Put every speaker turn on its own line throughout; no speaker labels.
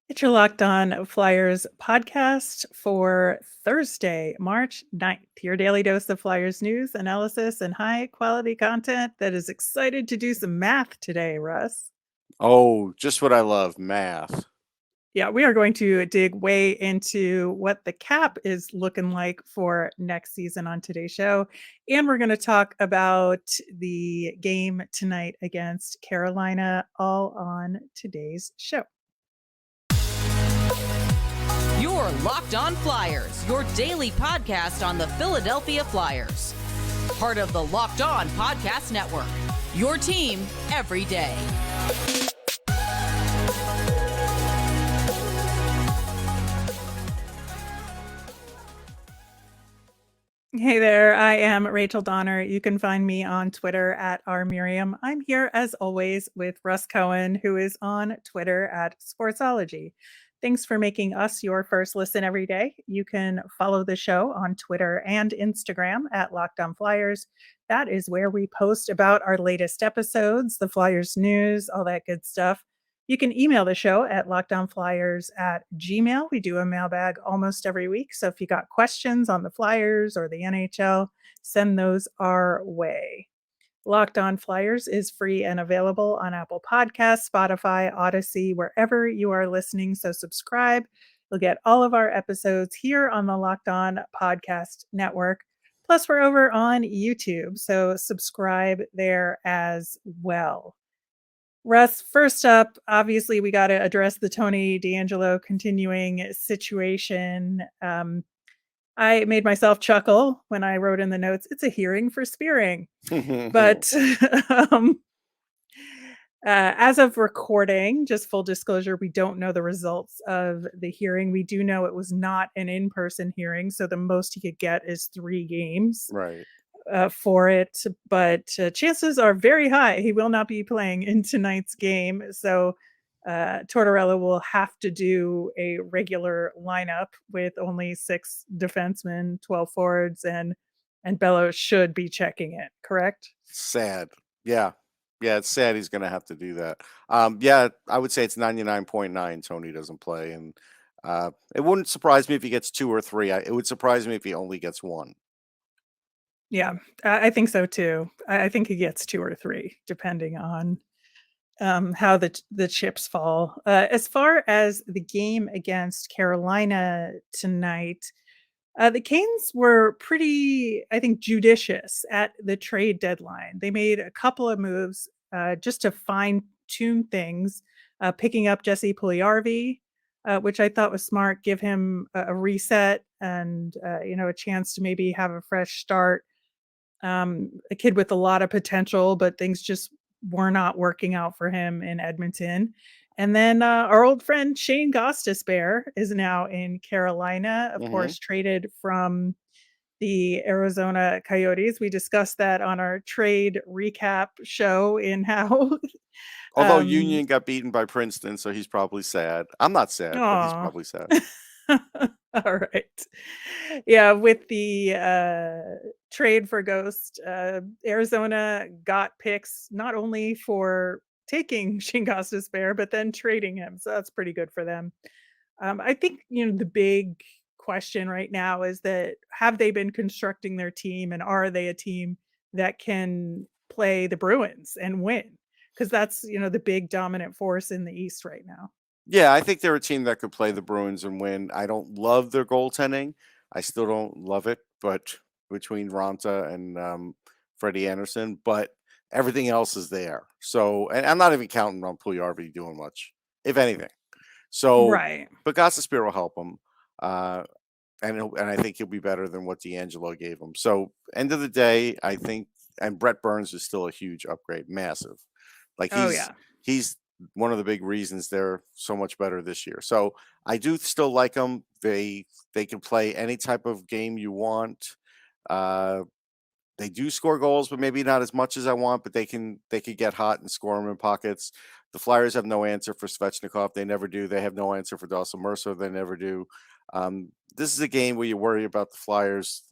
It's your Locked On Flyers podcast for Thursday, March 9th. Your daily dose of Flyers news, analysis, and high quality content that is excited to do some math today, Russ.
Oh, just what I love, math.
Yeah, we are going to dig way into what the cap is looking like for next season on today's show. And we're going to talk about the game tonight against Carolina, all on today's show.
You're Locked On Flyers, your daily podcast on the Philadelphia Flyers. Part of the Locked On Podcast Network, your team every day.
Hey there, I am Rachel Donner. You can find me on Twitter at rmiriam. I'm here as always with Russ Cohen, who is on Twitter at Sportsology. Thanks for making us your first listen every day. You can follow the show on Twitter and Instagram at Locked On Flyers. That is where we post about our latest episodes, the Flyers news, all that good stuff. You can email the show at lockdownflyers@gmail. We do a mailbag almost every week. So if you got questions on the Flyers or the NHL, send those our way. Locked On Flyers is free and available on Apple Podcasts, Spotify, Odyssey, wherever you are listening. So subscribe. You'll get all of our episodes here on the Locked On Podcast Network. Plus, we're over on YouTube. So subscribe there as well. Russ, first up, obviously, we got to address the Tony DeAngelo continuing situation. I made myself chuckle when I wrote in the notes, it's a hearing for spearing. But as of recording, just full disclosure, we don't know the results of the hearing. We do know it was not an in-person hearing, so the most he could get is 3 games.
Right.
For it, but chances are very high he will not be playing in tonight's game. So Tortorella will have to do a regular lineup with only 6 defensemen, 12 forwards, and Bellows should be checking it, correct?
Sad. Yeah. Yeah, it's sad he's going to have to do that. Yeah, I would say it's 99.9 Tony doesn't play. And it wouldn't surprise me if he gets 2 or 3. It would surprise me if he only gets 1.
Yeah, I think so too. I think he gets 2 or 3, depending on how the chips fall. As far as the game against Carolina tonight, the Canes were pretty, I think, judicious at the trade deadline. They made a couple of moves just to fine tune things, picking up Jesse Puljujarvi, which I thought was smart, give him a reset and a chance to maybe have a fresh start. A kid with a lot of potential, but things just were not working out for him in Edmonton. And then our old friend Shane Gostisbehere is now in Carolina, of course, traded from the Arizona Coyotes. We discussed that on our trade recap show in how.
Although Union got beaten by Princeton, so he's probably sad. I'm not sad, but he's probably sad.
All right. Yeah, with the trade for Ghost, Arizona got picks not only for taking Shane Gostisbehere, but then trading him. So that's pretty good for them. I think, the big question right now is that have they been constructing their team and are they a team that can play the Bruins and win? Because that's, the big dominant force in the East right now.
Yeah, I think they're a team that could play the Bruins and win. I don't love their goaltending. I still don't love it, but between Ronta and Freddie Anderson, but everything else is there. So, and I'm not even counting on Puljujarvi doing much, if anything. So,
Right.
but Gostisbehere will help him, and I think he'll be better than what DeAngelo gave him. So, end of the day, I think, and Brett Burns is still a huge upgrade, massive. Like he's one of the big reasons they're so much better this year. So I do still like them. They can play any type of game you want. They do score goals, but maybe not as much as I want. But they could get hot and score them in pockets. The Flyers have no answer for Svechnikov. They never do. They have no answer for Dawson Mercer. They never do. This is a game where you worry about the Flyers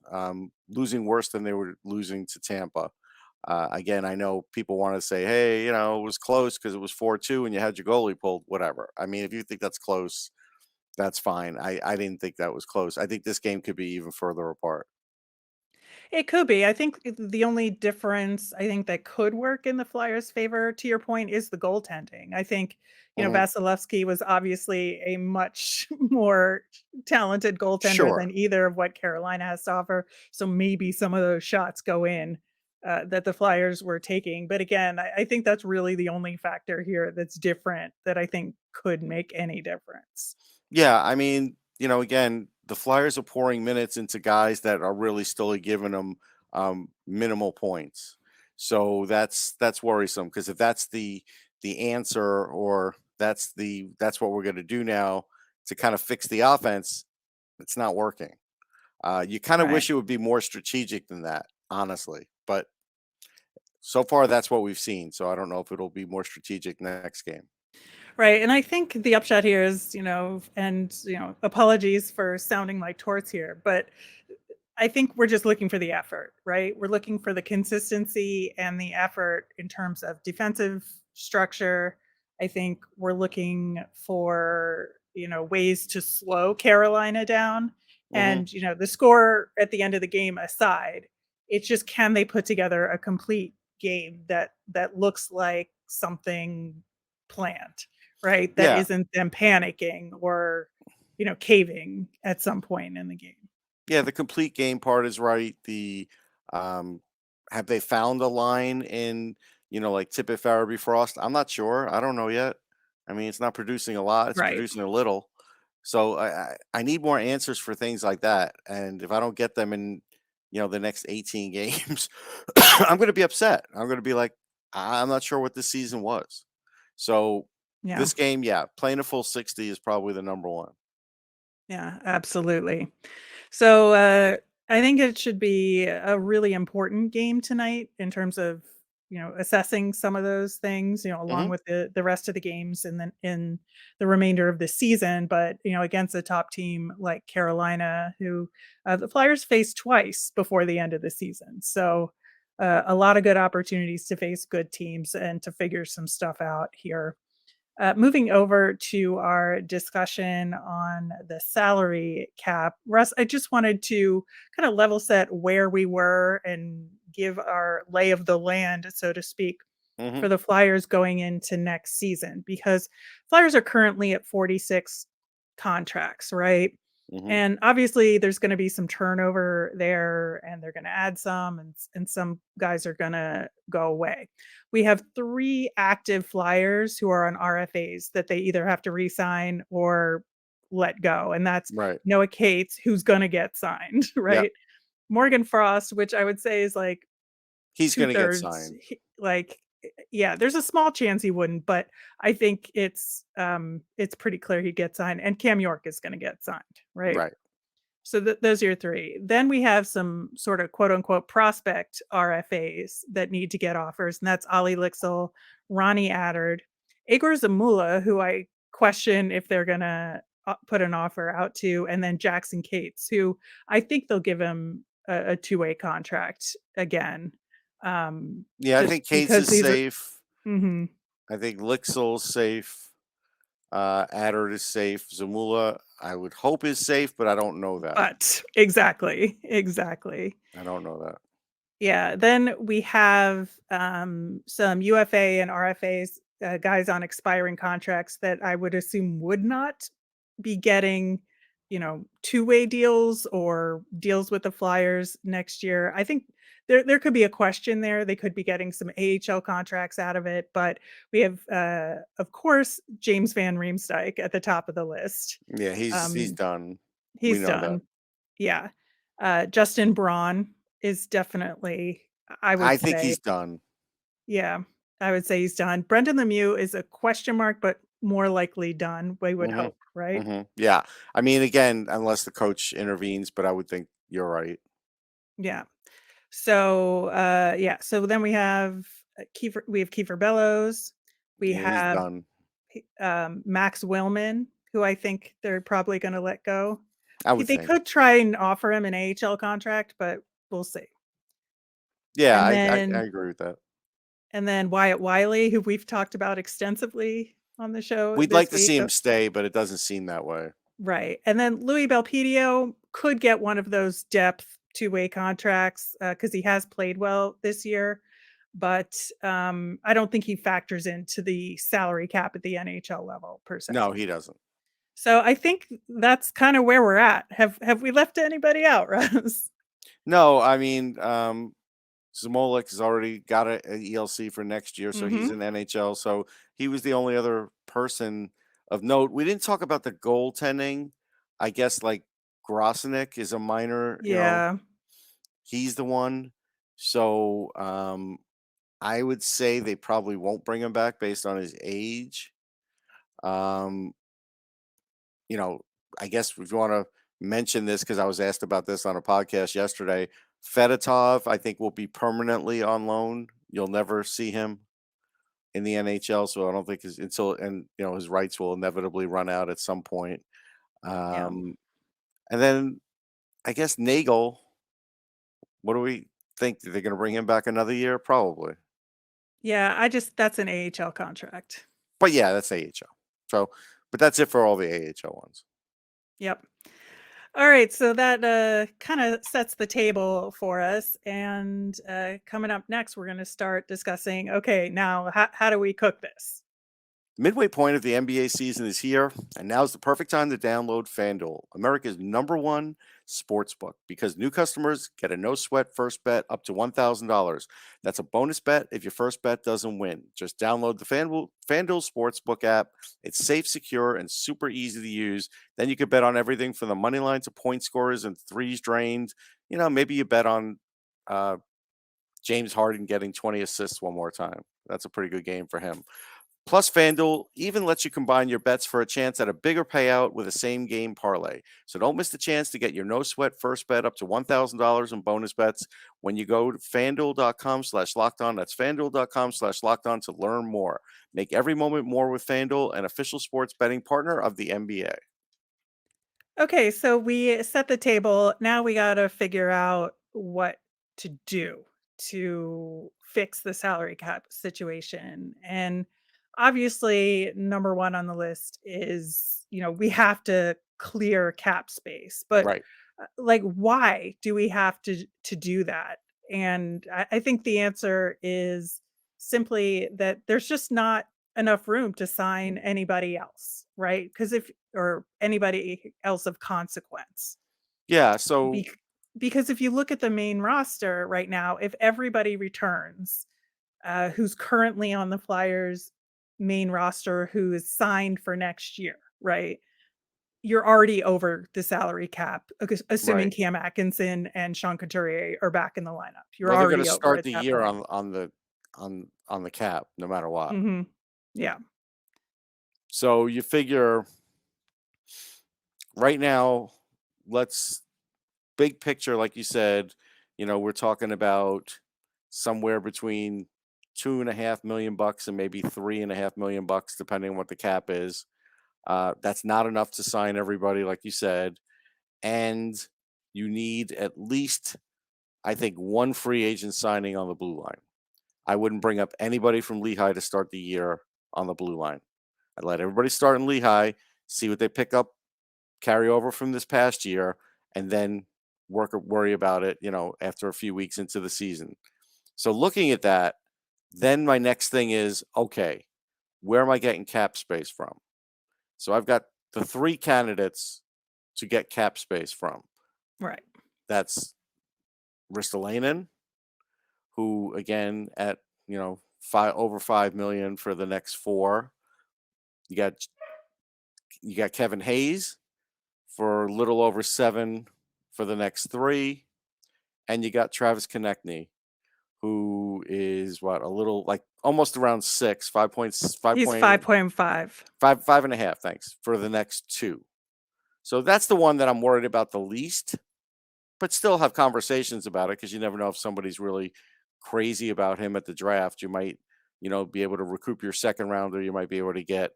losing worse than they were losing to Tampa. Again, I know people want to say, hey, it was close because it was 4-2 and you had your goalie pulled, whatever. I mean, if you think that's close, that's fine. I didn't think that was close. I think this game could be even further apart.
It could be. I think the only difference I think that could work in the Flyers' favor, to your point, is the goaltending. I think,
Hmm.
Vasilevsky was obviously a much more talented goaltender
Sure.
than either of what Carolina has to offer. So maybe some of those shots go in that the Flyers were taking. But again, I think that's really the only factor here that's different that I think could make any difference.
Yeah, I mean, again, the Flyers are pouring minutes into guys that are really still giving them minimal points. So that's worrisome because if that's the answer, or that's what we're going to do now to kind of fix the offense, it's not working. You kind of
Right.
wish it would be more strategic than that, honestly. But so far, that's what we've seen. So I don't know if it'll be more strategic next game.
Right, and I think the upshot here is, apologies for sounding like torts here, but I think we're just looking for the effort, right? We're looking for the consistency and the effort in terms of defensive structure. I think we're looking for, ways to slow Carolina down.
Hmm.
And, the score at the end of the game aside, it's just can they put together a complete game that looks like something planned, right? That
Yeah,
isn't them panicking or, caving at some point in the game.
yeah, the complete game part is right. Um, have they found a line in, like Tippett, Farabee, Frost? I'm not sure. I don't know yet. I mean, it's not producing a lot. It's
Right.
producing a little. So I need more answers for things like that. And if I don't get them in, the next 18 games, I'm going to be upset. I'm going to be like, I'm not sure what this season was. So
Yeah.
this game, yeah, playing a full 60 is probably the number one.
Yeah, absolutely. So, I think it should be a really important game tonight in terms of, assessing some of those things, along
Hmm.
with the rest of the games and then in the remainder of the season. But, against a top team like Carolina, who the Flyers faced twice before the end of the season. So, a lot of good opportunities to face good teams and to figure some stuff out here. Moving over to our discussion on the salary cap, Russ, I just wanted to kind of level set where we were and give our lay of the land, so to speak,
Hmm.
for the Flyers going into next season because Flyers are currently at 46 contracts, right?
Hmm.
And obviously there's going to be some turnover there and they're going to add some and some guys are going to go away. We have 3 active Flyers who are on RFAs that they either have to re-sign or let go, and that's
Right.
Noah Cates, who's going to get signed,
Yep.
right? Morgan Frost, which I would say is like
He's going to get
2/3
signed.
like yeah, there's a small chance he wouldn't, but I think it's pretty clear he gets signed, and Cam York is gonna get signed, right?
Right.
So those are your 3. Then we have some sort of quote unquote prospect RFAs that need to get offers, and that's Ali Lixel, Ronnie Attard, Igor Zamula, who I question if they're gonna put an offer out to, and then Jackson Cates, who I think they'll give him a two-way contract again.
Yeah, I
Just
think Cates
because
is
these are
safe.
mhm.
I think Lixel's safe. Adder is safe. Zamula, I would hope is safe, but I don't know that.
But exactly, exactly.
I don't know that.
Yeah, then we have, some UFA and RFAs, guys on expiring contracts that I would assume would not be getting, two-way deals or deals with the Flyers next year. I think there could be a question there. They could be getting some AHL contracts out of it, but we have, of course, James Van Riemsdyk at the top of the list.
Yeah, he's
Um,
done. We
he's
know that.
done. Yeah. Justin Braun is definitely, I would
I think
say,
he's done.
yeah, I would say he's done. Brendan Lemieux is a question mark, but more likely done, we would
Hmm.
hope, right?
Hmm. Yeah. I mean, again, unless the coach intervenes, but I would think you're right.
Yeah. So, yeah, so then we have Kiefer Bellows, we
Yeah, he's
have,
done.
Max Willman, who I think they're probably gonna let go.
I would
They
think.
could try and offer him an AHL contract, but we'll see.
Yeah,
And
I
then
agree with that.
Wyatt Wiley, who we've talked about extensively on the show
We'd like
this
to
week.
see him stay, but it doesn't seem that way.
Right. And then Louis Belpedio could get one of those depth two-way contracts because he has played well this year. But I don't think he factors into the salary cap at the NHL level per se.
No, he doesn't.
So I think that's kind of where we're at. Have we left anybody out, Russ?
No, I mean, Zamolik has already got an ELC for next year, so he's
Mm-hmm.
in NHL. So he was the only other person of note. We didn't talk about the goaltending. I guess like Grosenick is a minor,
Yeah.
he's the one. So I would say they probably won't bring him back based on his age. Um, you know, I guess if you want to mention this, because I was asked about this on a podcast yesterday, Fedotov, I think, will be permanently on loan. You'll never see him in the NHL, so I don't think his rights will inevitably run out at some point.
Yeah.
And then I guess Nagel. What do we think? They're going to bring him back another year? Probably.
Yeah. That's an AHL contract.
But yeah, that's AHL. So, but that's it for all the AHL ones.
Yep. All right, so that kind of sets the table for us. And coming up next, we're going to start discussing, okay, now how do we cook this?
Midway point of the NBA season is here, and now's the perfect time to download FanDuel, America's #1 sportsbook, because new customers get a no-sweat first bet up to $1,000. That's a bonus bet if your first bet doesn't win. Just download the FanDuel Sportsbook app. It's safe, secure, and super easy to use. Then you can bet on everything from the money line to point scorers and threes drained. Maybe you bet on James Harden getting 20 assists one more time. That's a pretty good game for him. Plus, FanDuel even lets you combine your bets for a chance at a bigger payout with a same-game parlay. So don't miss the chance to get your no-sweat first bet up to $1,000 in bonus bets when you go to FanDuel.com/lockedon. That's FanDuel.com/lockedon to learn more. Make every moment more with FanDuel, an official sports betting partner of the NBA.
Okay, so we set the table. Now we got to figure out what to do to fix the salary cap situation. And obviously, number one on the list is, we have to clear cap space. But
Right.
like, why do we have to do that? And I think the answer is simply that there's just not enough room to sign anybody else, right? Or anybody else of consequence.
Yeah, so
Bec- because if you look at the main roster right now, if everybody returns, who's currently on the Flyers main roster, who is signed for next year, right? You're already over the salary cap, assuming
right.
Cam Atkinson and Sean Couturier are back in the lineup. You're
Well, they're going to
already over
start
at
the
that
year
point.
on the cap, no matter what.
Hmm. Yeah.
So you figure right now, let's big picture, like you said, we're talking about somewhere between $2.5 million and maybe $3.5 million, depending on what the cap is. That's not enough to sign everybody, like you said. And you need at least, I think, one free agent signing on the blue line. I wouldn't bring up anybody from Lehigh to start the year on the blue line. I'd let everybody start in Lehigh, see what they pick up, carry over from this past year, and then worry about it, after a few weeks into the season. So looking at that, then my next thing is, okay, where am I getting cap space from? So I've got the 3 candidates to get cap space from.
Right.
That's Ristolainen, who again at over $5 million for the next 4. You got Kevin Hayes for a little over 7 for the next 3, and you got Travis Konechny, who is a little like almost around 6, 5 points, 5
He's 5.5.
5.5. Thanks for the next 2. So that's the one that I'm worried about the least, but still have conversations about it because you never know if somebody's really crazy about him at the draft. You might, be able to recoup your second rounder. You might be able to get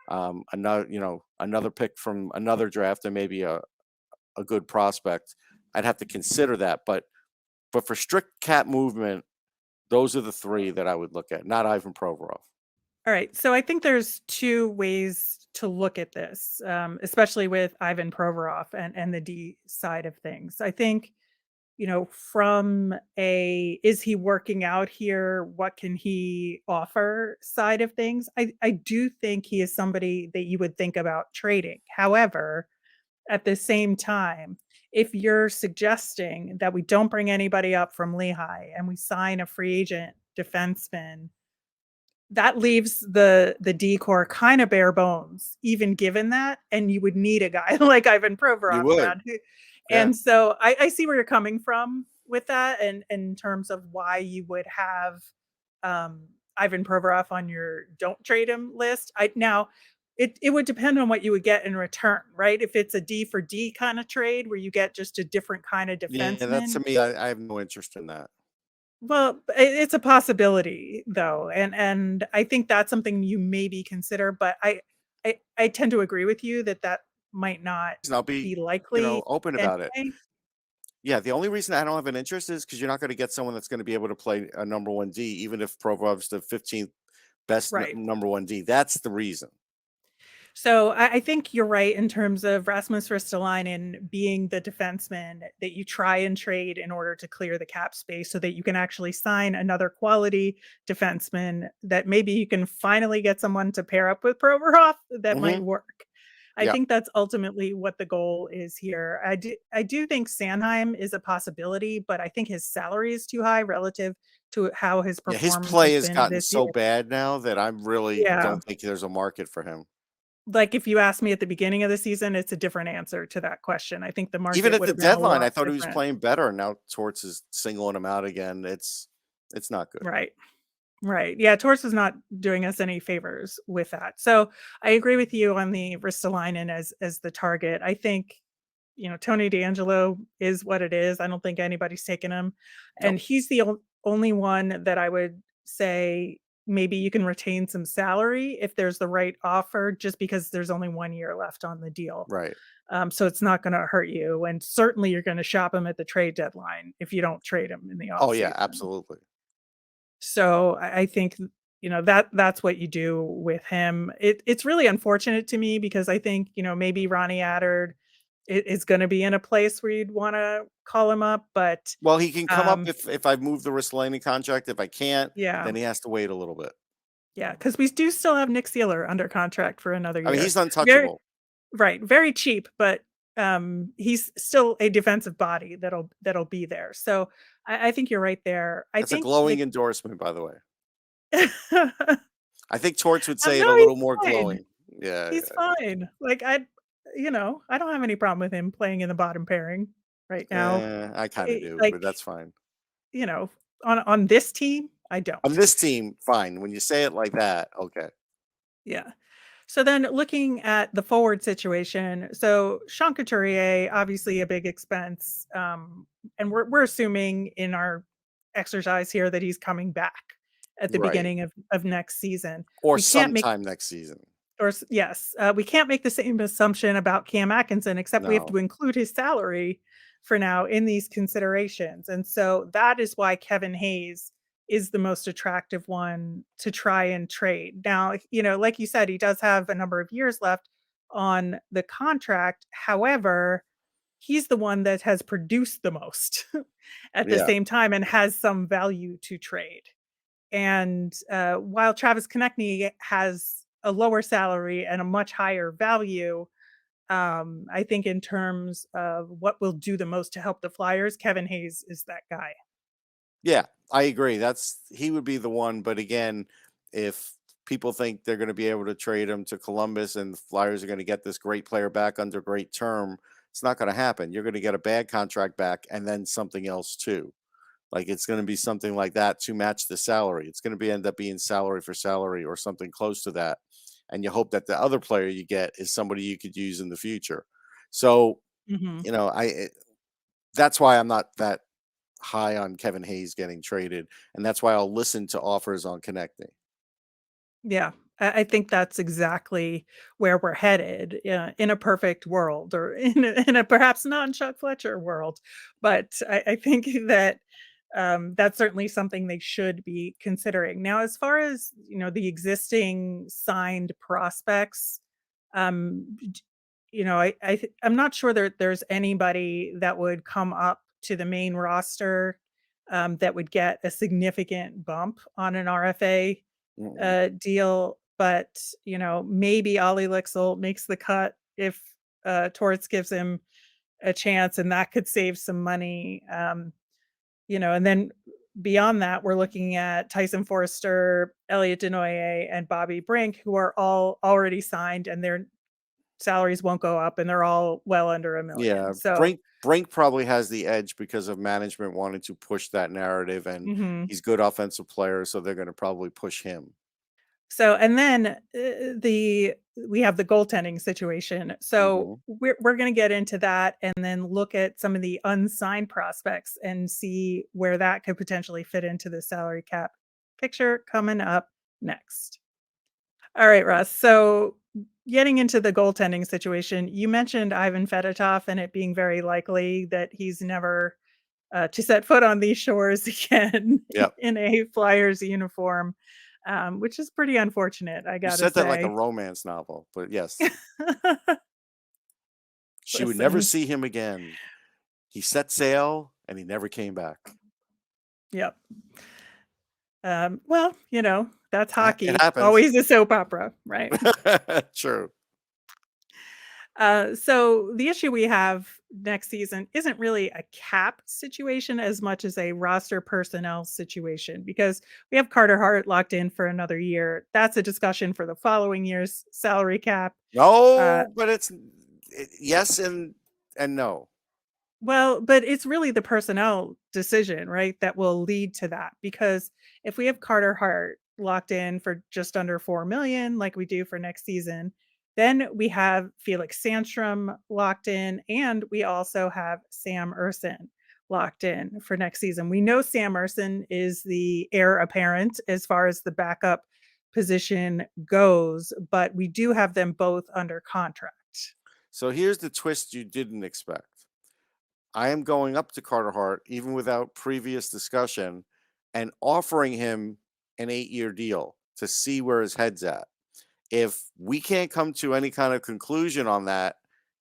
another pick from another draft and maybe a good prospect. I'd have to consider that, but for strict cap movement, Those are the three that I would look at, not Ivan Provorov.
All right. So I think there's two ways to look at this, especially with Ivan Provorov and the D side of things. I think, from a is he working out here? What can he offer side of things? I do think he is somebody that you would think about trading. However, at the same time, if you're suggesting that we don't bring anybody up from Lehigh and we sign a free agent defenseman, that leaves the decor kind of bare bones, even given that, and you would need a guy like Ivan
You
Provorov
would.
around who
Yeah.
and so I see where you're coming from with that and in terms of why you would have, Ivan Provorov on your don't trade him list. I now it would depend on what you would get in return, right? If it's a D for D kinda trade where you get just a different kind of
Yeah, that's to
defenseman.
me, I have no interest in that.
Well, it's a possibility though, and I think that's something you maybe consider, but I tend to agree with you that that might not
And I'll be,
be likely
open about it.
anyway.
Yeah, the only reason I don't have an interest is because you're not gonna get someone that's gonna be able to play a number 1 D, even if Provorov's the 15th best
Right.
number 1 D. That's the reason.
So I think you're right in terms of Rasmus Ristolainen being the defenseman that you try and trade in order to clear the cap space so that you can actually sign another quality defenseman that maybe you can finally get someone to pair up with Provorov that might
Mhm.
work. I
Yeah.
think that's ultimately what the goal is here. I do think Sanheim is a possibility, but I think his salary is too high relative to how his
Yeah, his
performance
play
has
has
been
gotten
this year.
so bad now that I really
Yeah.
don't think there's a market for him.
Like, if you asked me at the beginning of the season, it's a different answer to that question. I think the
Even
market
at
would
the
have been a
deadline, I
lot
thought he was
different.
playing better, and now Torts is singling him out again. It's not good.
Right. Right. Yeah, Torts is not doing us any favors with that. So, I agree with you on the Ristolainen as the target. I think, Tony DeAngelo is what it is. I don't think anybody's taking him, and
Nope.
he's the only one that I would say maybe you can retain some salary if there's the right offer, just because there's only 1 year left on the deal.
Right.
So it's not gonna hurt you, and certainly you're gonna shop him at the trade deadline if you don't trade him in the
Oh, yeah,
offseason.
absolutely.
So I think, that's what you do with him. It's really unfortunate to me because I think, maybe Ronnie Attard is gonna be in a place where you'd wanna call him up, but,
Well, he can come up
um,
if I move the Ristolainen contract. If I can't,
yeah.
then he has to wait a little bit.
Yeah, because we do still have Nick Seeler under contract for another
I mean,
year.
he's
Very
untouchable.
right, very cheap, but, he's still a defensive body that'll be there. So I think you're right there. I
That's a
think
glowing
the
endorsement, by the way. I think Torts would say it a
no, he's
little more
fine.
glowing. Yeah,
He's
yeah.
fine. Like, I don't have any problem with him playing in the bottom pairing right now.
I kinda do,
Like,
but that's fine.
you know, on this team, I
On
don't.
this team, fine. When you say it like that, okay.
Yeah. So then looking at the forward situation, so Sean Couturier, obviously a big expense, and we're assuming in our exercise here that he's coming back at the
Right.
beginning of next season.
Or
We can't make
sometime next season.
yes, we can't make the same assumption about Cam Atkinson, except we have
No.
to include his salary for now in these considerations. And so that is why Kevin Hayes is the most attractive one to try and trade. Now, like you said, he does have a number of years left on the contract. However, he's the one that has produced the most at the
Yeah.
same time and has some value to trade. And while Travis Konechny has a lower salary and a much higher value, I think in terms of what will do the most to help the Flyers, Kevin Hayes is that guy.
Yeah, I agree. He would be the one, but again, if people think they're gonna be able to trade him to Columbus and the Flyers are gonna get this great player back under great term, it's not gonna happen. You're gonna get a bad contract back and then something else too. Like, it's gonna be something like that to match the salary. It's gonna end up being salary for salary or something close to that, and you hope that the other player you get is somebody you could use in the future. So,
Mhm.
that's why I'm not that high on Kevin Hayes getting traded, and that's why I'll listen to offers on Connecting.
Yeah, I think that's exactly where we're headed, in a perfect world or in a perhaps non Chuck Fletcher world. But I think that that's certainly something they should be considering. Now, as far as the existing signed prospects, d- I'm not sure there's anybody that would come up to the main roster that would get a significant bump on an RFA
Mm-mm.
deal. But maybe Ollie Lixel makes the cut if Torts gives him a chance, and that could save some money. And then beyond that, we're looking at Tyson Forster, Elliot Denoyer, and Bobby Brink, who are all already signed, and their salaries won't go up, and they're all well under $1 million.
Yeah,
So,
Brink probably has the edge because of management wanting to push that narrative, and
mhm.
he's good offensive player, so they're going to probably push him.
So, and then we have the goaltending situation. So
Hmm.
we're going to get into that, and then look at some of the unsigned prospects and see where that could potentially fit into the salary cap picture coming up next. All right, Russ. So getting into the goaltending situation, you mentioned Ivan Fedotov and it being very likely that he's never to set foot on these shores again
Yep.
in a Flyers uniform, which is pretty unfortunate, I
You
gotta
said that like a
say.
romance novel, but yes, she would never
Listen,
see him again. He set sail and he never came back.
yep. Well, that's
It
hockey.
happens.
Always a soap opera, right?
True.
So the issue we have next season isn't really a cap situation as much as a roster personnel situation, because we have Carter Hart locked in for another year. That's a discussion for the following year's salary cap. Uh,
No, but yes and no.
Well, but it's really the personnel decision, right, that will lead to that. Because if we have Carter Hart locked in for just under 4 million, like we do for next season, then we have Felix Sandstrom locked in, and we also have Sam Urson locked in for next season. We know Sam Urson is the heir apparent as far as the backup position goes, but we do have them both under contract.
So here's the twist you didn't expect. I am going up to Carter Hart, even without previous discussion, and offering him an 8-year deal to see where his head's at. If we can't come to any kind of conclusion on that,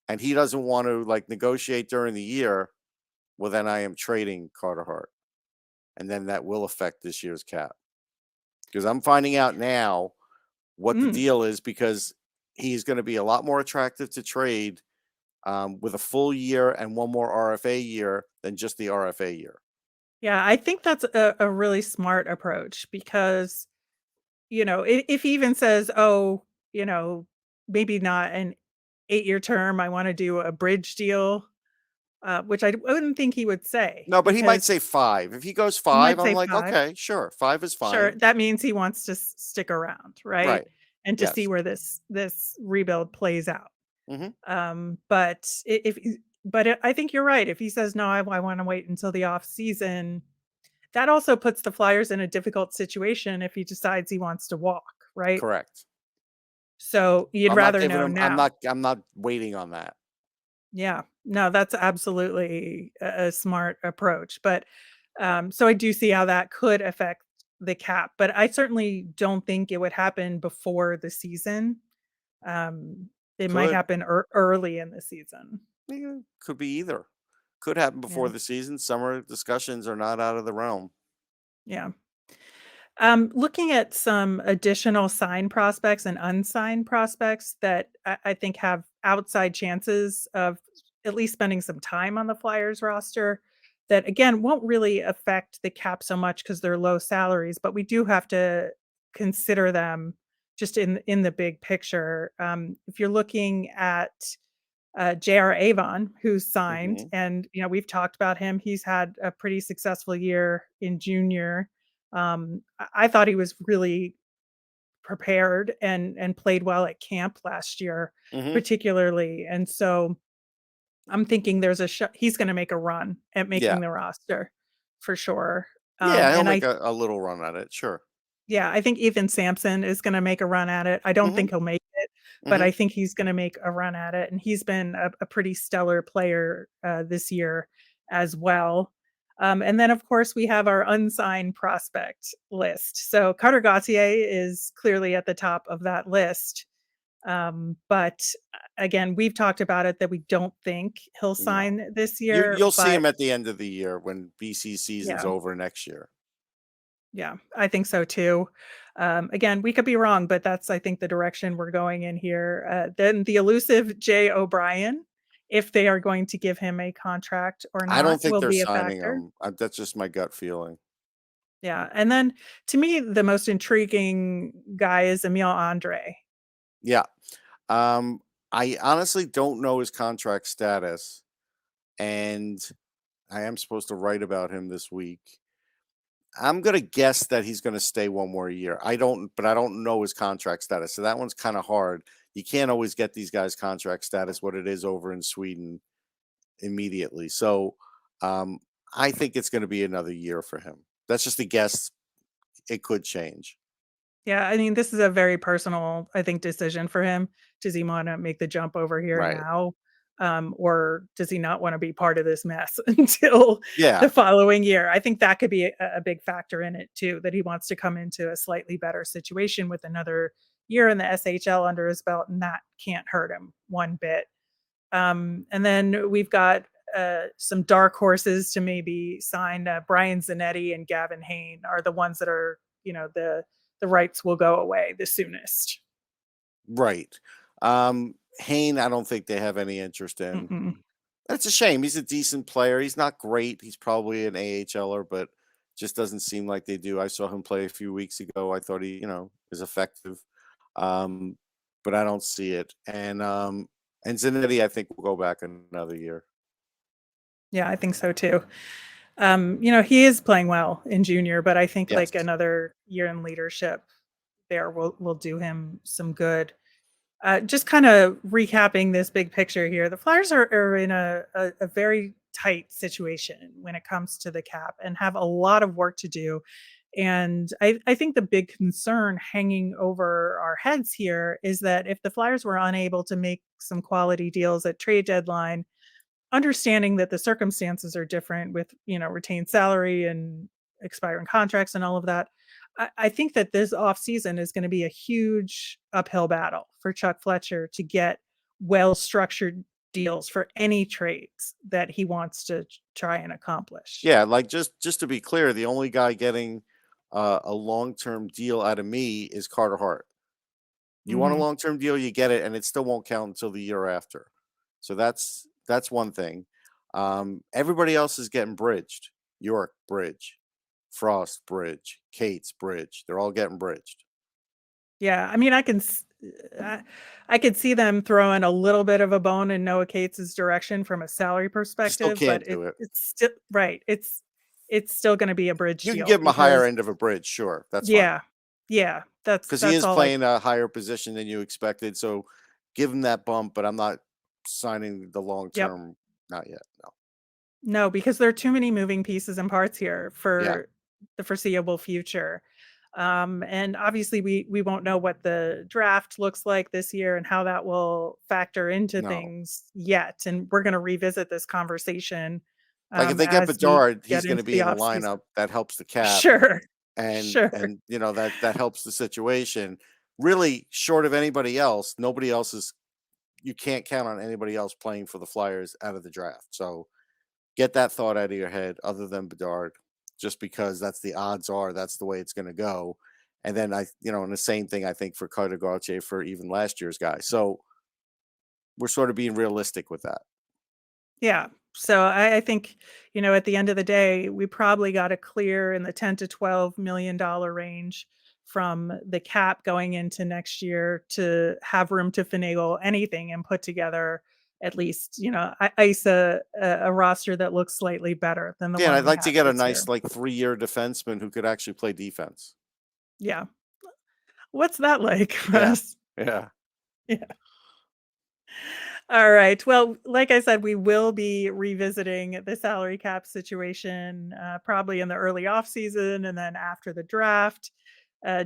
and he doesn't want to like negotiate during the year, well, then I am trading Carter Hart. And then that will affect this year's cap. Because I'm finding out now what the
Mm.
deal is, because he's going to be a lot more attractive to trade with a full year and one more RFA year than just the RFA year.
Yeah, I think that's a really smart approach because, if he even says, oh, maybe not an 8-year term, I want to do a bridge deal, which I wouldn't think he would say,
No, but he might
because
say 5. If he goes
he
5,
might
I'm
say
like,
5.
okay, sure. 5 is
Sure,
fine.
that means he wants to stick around, right?
Right.
And to see
Yes.
where this rebuild plays out.
Hmm.
But I think you're right. If he says no, I want to wait until the off season, that also puts the Flyers in a difficult situation if he decides he wants to walk, right?
Correct.
So you'd
I'm not
rather
giving
know
him.
now.
I'm not waiting on that.
Yeah. No, that's absolutely a smart approach. But so I do see how that could affect the cap, but I certainly don't think it would happen before the season. Um, it might
Could.
happen early in the season.
Yeah, could be either. Could happen before
Yeah.
the season. Summer discussions are not out of the realm.
Yeah. Looking at some additional signed prospects and unsigned prospects that I think have outside chances of at least spending some time on the Flyers roster, that again won't really affect the cap so much because they're low salaries, but we do have to consider them just in the big picture. If you're looking at J.R. Avon, who's signed,
Hmm.
and we've talked about him. He's had a pretty successful year in junior. I thought he was really prepared and played well at camp last year,
Hmm.
particularly. And so I'm thinking there's he's going to make a run at
Yeah.
making the roster for sure.
Yeah, he'll
And
make a little run at it. Sure.
I think Ethan Sampson is going to make a run at it. I don't
Hmm.
think he'll make it, but
Hmm.
I think he's going to make a run at it. And he's been a pretty stellar player this year as well. And then, of course, we have our unsigned prospect list. So Carter Gauthier is clearly at the top of that list. But again, we've talked about it that we don't think he'll
No,
sign this year.
you'll see
But
him at the end of the year when BC season's
yeah,
over next year.
yeah, I think so too. Again, we could be wrong, but that's, I think, the direction we're going in here. Then the elusive Jay O'Brien, if they are going to give him a contract or
I don't
not,
think
will
they're
be a
signing
factor.
him. That's just my gut feeling.
Yeah. And then to me, the most intriguing guy is Emile Andre.
Yeah. Um, I honestly don't know his contract status, and I am supposed to write about him this week. I'm gonna guess that he's gonna stay one more year. But I don't know his contract status, so that one's kind of hard. You can't always get these guys' contract status, what it is over in Sweden immediately. So um, I think it's going to be another year for him. That's just a guess. It could change.
Yeah, I mean, this is a very personal, I think, decision for him. Does he wanna make the jump over here
Right.
now? Or does he not wanna be part of this mess until the
Yeah.
following year? I think that could be a big factor in it too, that he wants to come into a slightly better situation with another year in the SHL under his belt, and that can't hurt him one bit. And then we've got some dark horses to maybe sign. Brian Zanetti and Gavin Hain are the ones that are, the rights will go away the soonest.
Right. Hain, I don't think they have any interest in.
Mm-mm.
That's a shame. He's a decent player. He's not great. He's probably an AHLer, but just doesn't seem like they do. I saw him play a few weeks ago. I thought he, is effective. Um, but I don't see it. And Zanetti, I think will go back another year.
Yeah, I think so too. He is playing well in junior, but I think
Yes.
like another year in leadership there will do him some good. Just kind of recapping this big picture here, the Flyers are in a very tight situation when it comes to the cap and have a lot of work to do. And I think the big concern hanging over our heads here is that if the Flyers were unable to make some quality deals at trade deadline, understanding that the circumstances are different with, retained salary and expiring contracts and all of that, I think that this offseason is going to be a huge uphill battle for Chuck Fletcher to get well-structured deals for any trades that he wants to try and accomplish.
Yeah, like just to be clear, the only guy getting a long-term deal out of me is Carter Hart. You want a
Mhm.
long-term deal, you get it, and it still won't count until the year after. So that's one thing. Everybody else is getting bridged. York bridge, Frost bridge, Cates bridge. They're all getting bridged.
Yeah, I mean, I could see them throwing a little bit of a bone in Noah Cates' direction from a salary
Still
perspective, but
can't do it.
it's still right. It's still gonna be a bridge
You can
deal
give him a higher
because
end of a bridge, sure, that's fine.
yeah, yeah,
Because he
that's
is
all I
playing a higher position than you expected. So give him that bump, but I'm not signing the long
yep.
term. Not yet. No.
No, because there are too many moving pieces and parts here
Yeah.
for the foreseeable future. And obviously we won't know what the draft looks like this year and how that will factor into
No.
things yet. And we're going to revisit this conversation
Like if they get
as we
Bedard, he's
get
going to
into
be
the
in the
off season.
lineup. That helps the cap,
Sure.
and
Sure.
that helps the situation. Really, short of anybody else, nobody else is. You can't count on anybody else playing for the Flyers out of the draft. So get that thought out of your head. Other than Bedard, just because that's the odds are that's the way it's going to go. And then and the same thing I think for Carter Gauthier for even last year's guy. So we're sort of being realistic with that.
Yeah. So I think, at the end of the day, we probably got to clear in the 10 to $12 million range from the cap going into next year to have room to finagle anything and put together at least, ice a roster that looks slightly better than the
Yeah, and
one
I'd
we
like to
have
get a
this year.
nice 3-year defenseman who could actually play defense.
Yeah. What's that like,
Yeah.
Russ?
Yeah.
Yeah. All right. Well, like I said, we will be revisiting the salary cap situation probably in the early off season and then after the draft,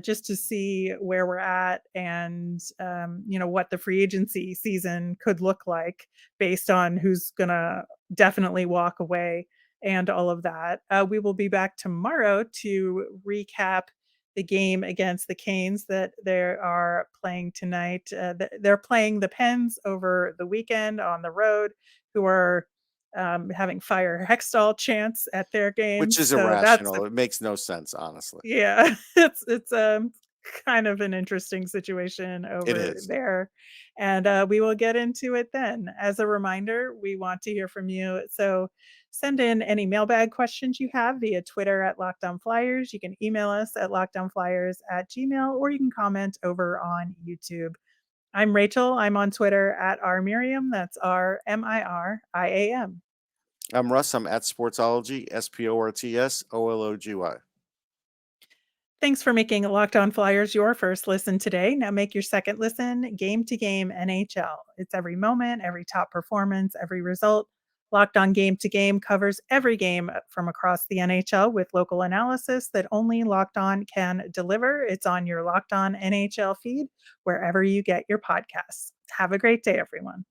just to see where we're at and what the free agency season could look like based on who's gonna definitely walk away and all of that. We will be back tomorrow to recap the game against the Canes that they are playing tonight. They're playing the Pens over the weekend on the road, who are having Fire Hextall chants at their
Which
games.
is
So that's
irrational. It makes no sense, honestly.
yeah, it's kind of an interesting situation
It
over
is.
there, and we will get into it then. As a reminder, we want to hear from you, so send in any mailbag questions you have via Twitter at Locked On Flyers. You can email us at lockedonflyers@gmail, or you can comment over on YouTube. I'm Rachel. I'm on Twitter at rmiriam. That's RMIRIAM.
I'm Russ. I'm at Sportsology, SPORTSOLOGY.
Thanks for making Locked On Flyers your first listen today. Now make your second listen Game to Game NHL. It's every moment, every top performance, every result. Locked On Game to Game covers every game from across the NHL with local analysis that only Locked On can deliver. It's on your Locked On NHL feed wherever you get your podcasts. Have a great day, everyone.